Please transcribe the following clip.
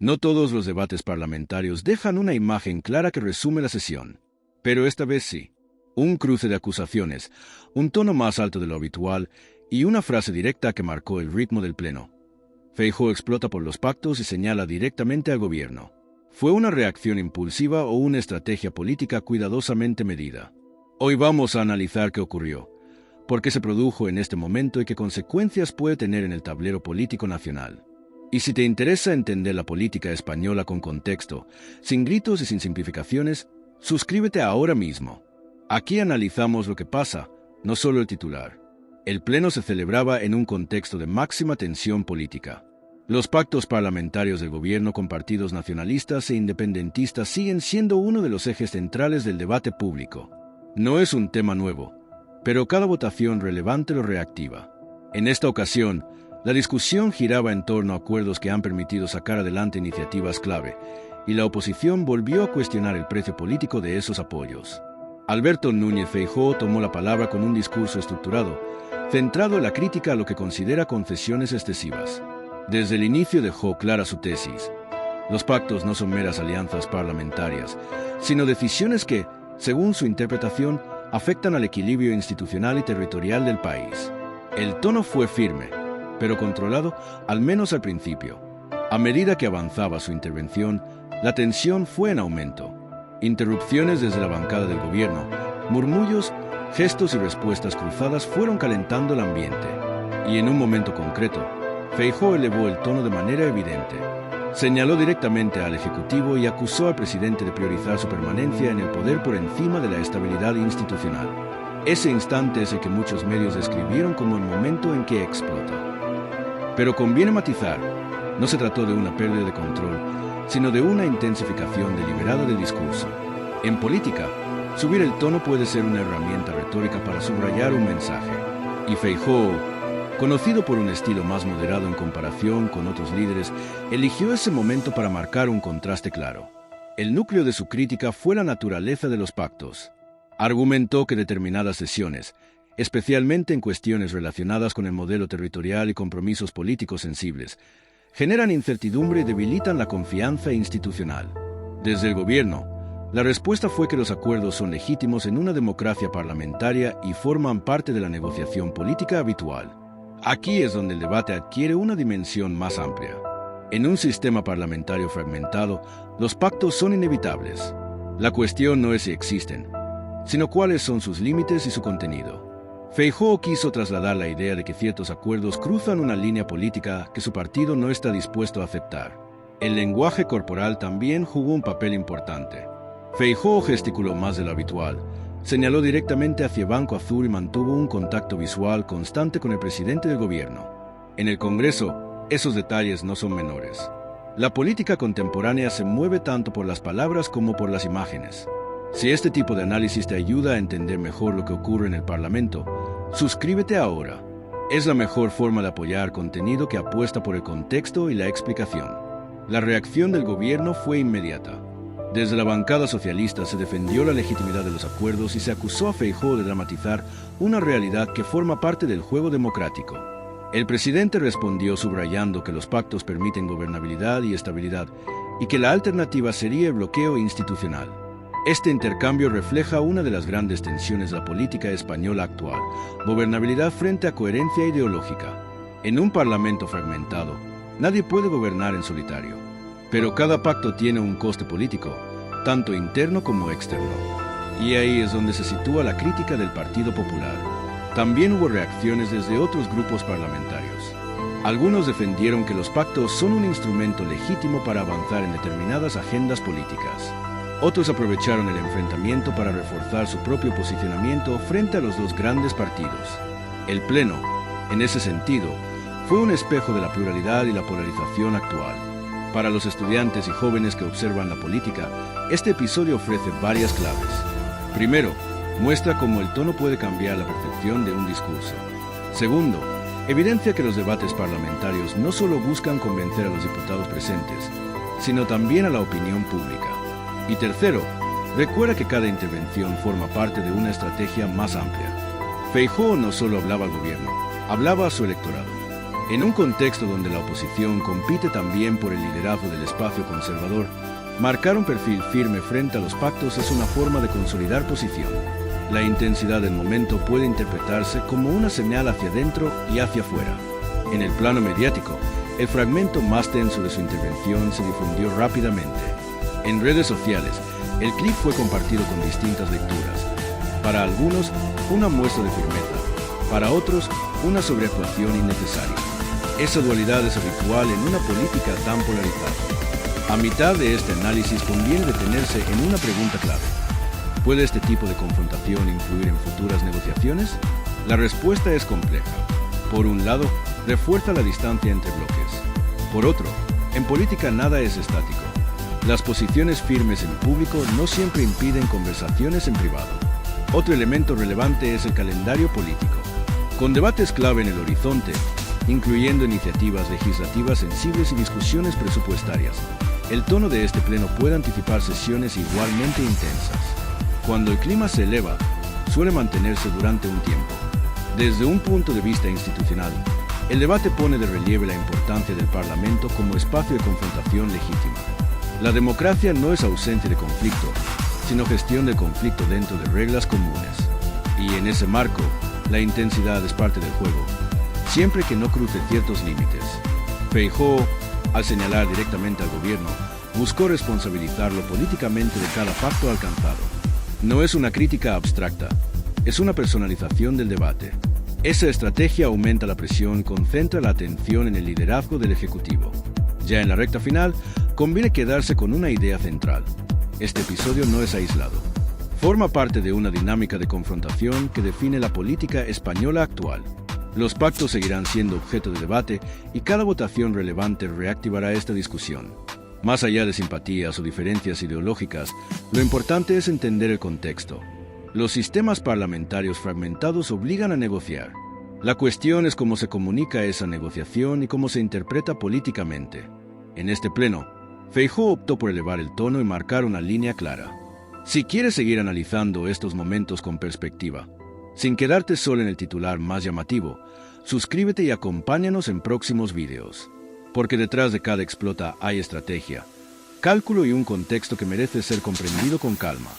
No todos los debates parlamentarios dejan una imagen clara que resume la sesión, pero esta vez sí. Un cruce de acusaciones, un tono más alto de lo habitual y una frase directa que marcó el ritmo del pleno. Feijóo explota por los pactos y señala directamente al gobierno. ¿Fue una reacción impulsiva o una estrategia política cuidadosamente medida? Hoy vamos a analizar qué ocurrió, por qué se produjo en este momento y qué consecuencias puede tener en el tablero político nacional. Y si te interesa entender la política española con contexto, sin gritos y sin simplificaciones, suscríbete ahora mismo. Aquí analizamos lo que pasa, no solo el titular. El pleno se celebraba en un contexto de máxima tensión política. Los pactos parlamentarios del gobierno con partidos nacionalistas e independentistas siguen siendo uno de los ejes centrales del debate público. No es un tema nuevo, pero cada votación relevante lo reactiva. En esta ocasión, la discusión giraba en torno a acuerdos que han permitido sacar adelante iniciativas clave, y la oposición volvió a cuestionar el precio político de esos apoyos. Alberto Núñez Feijóo tomó la palabra con un discurso estructurado, centrado en la crítica a lo que considera concesiones excesivas. Desde el inicio dejó clara su tesis. Los pactos no son meras alianzas parlamentarias, sino decisiones que, según su interpretación, afectan al equilibrio institucional y territorial del país. El tono fue firme, pero controlado, al menos al principio. A medida que avanzaba su intervención, la tensión fue en aumento. Interrupciones desde la bancada del gobierno, murmullos, gestos y respuestas cruzadas fueron calentando el ambiente. Y en un momento concreto, Feijóo elevó el tono de manera evidente. Señaló directamente al Ejecutivo y acusó al presidente de priorizar su permanencia en el poder por encima de la estabilidad institucional. Ese instante es el que muchos medios describieron como el momento en que explota. Pero conviene matizar, no se trató de una pérdida de control, sino de una intensificación deliberada del discurso. En política, subir el tono puede ser una herramienta retórica para subrayar un mensaje. Y Feijóo, conocido por un estilo más moderado en comparación con otros líderes, eligió ese momento para marcar un contraste claro. El núcleo de su crítica fue la naturaleza de los pactos. Argumentó que determinadas sesiones, especialmente en cuestiones relacionadas con el modelo territorial y compromisos políticos sensibles, generan incertidumbre y debilitan la confianza institucional. Desde el gobierno, la respuesta fue que los acuerdos son legítimos en una democracia parlamentaria y forman parte de la negociación política habitual. Aquí es donde el debate adquiere una dimensión más amplia. En un sistema parlamentario fragmentado, los pactos son inevitables. La cuestión no es si existen, sino cuáles son sus límites y su contenido. Feijóo quiso trasladar la idea de que ciertos acuerdos cruzan una línea política que su partido no está dispuesto a aceptar. El lenguaje corporal también jugó un papel importante. Feijóo gesticuló más de lo habitual, señaló directamente hacia Banco Azul y mantuvo un contacto visual constante con el presidente del gobierno. En el Congreso, esos detalles no son menores. La política contemporánea se mueve tanto por las palabras como por las imágenes. Si este tipo de análisis te ayuda a entender mejor lo que ocurre en el Parlamento, suscríbete ahora. Es la mejor forma de apoyar contenido que apuesta por el contexto y la explicación. La reacción del gobierno fue inmediata. Desde la bancada socialista se defendió la legitimidad de los acuerdos y se acusó a Feijóo de dramatizar una realidad que forma parte del juego democrático. El presidente respondió subrayando que los pactos permiten gobernabilidad y estabilidad y que la alternativa sería el bloqueo institucional. Este intercambio refleja una de las grandes tensiones de la política española actual: gobernabilidad frente a coherencia ideológica. En un parlamento fragmentado, nadie puede gobernar en solitario. Pero cada pacto tiene un coste político, tanto interno como externo. Y ahí es donde se sitúa la crítica del Partido Popular. También hubo reacciones desde otros grupos parlamentarios. Algunos defendieron que los pactos son un instrumento legítimo para avanzar en determinadas agendas políticas. Otros aprovecharon el enfrentamiento para reforzar su propio posicionamiento frente a los dos grandes partidos. El Pleno, en ese sentido, fue un espejo de la pluralidad y la polarización actual. Para los estudiantes y jóvenes que observan la política, este episodio ofrece varias claves. Primero, muestra cómo el tono puede cambiar la percepción de un discurso. Segundo, evidencia que los debates parlamentarios no solo buscan convencer a los diputados presentes, sino también a la opinión pública. Y tercero, recuerda que cada intervención forma parte de una estrategia más amplia. Feijóo no solo hablaba al gobierno, hablaba a su electorado. En un contexto donde la oposición compite también por el liderazgo del espacio conservador, marcar un perfil firme frente a los pactos es una forma de consolidar posición. La intensidad del momento puede interpretarse como una señal hacia adentro y hacia afuera. En el plano mediático, el fragmento más tenso de su intervención se difundió rápidamente. En redes sociales, el clip fue compartido con distintas lecturas. Para algunos, una muestra de firmeza. Para otros, una sobreactuación innecesaria. Esa dualidad es habitual en una política tan polarizada. A mitad de este análisis conviene detenerse en una pregunta clave. ¿Puede este tipo de confrontación influir en futuras negociaciones? La respuesta es compleja. Por un lado, refuerza la distancia entre bloques. Por otro, en política nada es estático. Las posiciones firmes en público no siempre impiden conversaciones en privado. Otro elemento relevante es el calendario político. Con debates clave en el horizonte, incluyendo iniciativas legislativas sensibles y discusiones presupuestarias, el tono de este pleno puede anticipar sesiones igualmente intensas. Cuando el clima se eleva, suele mantenerse durante un tiempo. Desde un punto de vista institucional, el debate pone de relieve la importancia del Parlamento como espacio de confrontación legítima. La democracia no es ausencia de conflicto, sino gestión del conflicto dentro de reglas comunes. Y en ese marco, la intensidad es parte del juego, siempre que no cruce ciertos límites. Feijóo, al señalar directamente al gobierno, buscó responsabilizarlo políticamente de cada pacto alcanzado. No es una crítica abstracta, es una personalización del debate. Esa estrategia aumenta la presión y concentra la atención en el liderazgo del Ejecutivo. Ya en la recta final, conviene quedarse con una idea central. Este episodio no es aislado. Forma parte de una dinámica de confrontación que define la política española actual. Los pactos seguirán siendo objeto de debate y cada votación relevante reactivará esta discusión. Más allá de simpatías o diferencias ideológicas, lo importante es entender el contexto. Los sistemas parlamentarios fragmentados obligan a negociar. La cuestión es cómo se comunica esa negociación y cómo se interpreta políticamente. En este pleno, Feijóo optó por elevar el tono y marcar una línea clara. Si quieres seguir analizando estos momentos con perspectiva, sin quedarte solo en el titular más llamativo, suscríbete y acompáñanos en próximos videos. Porque detrás de cada explota hay estrategia, cálculo y un contexto que merece ser comprendido con calma.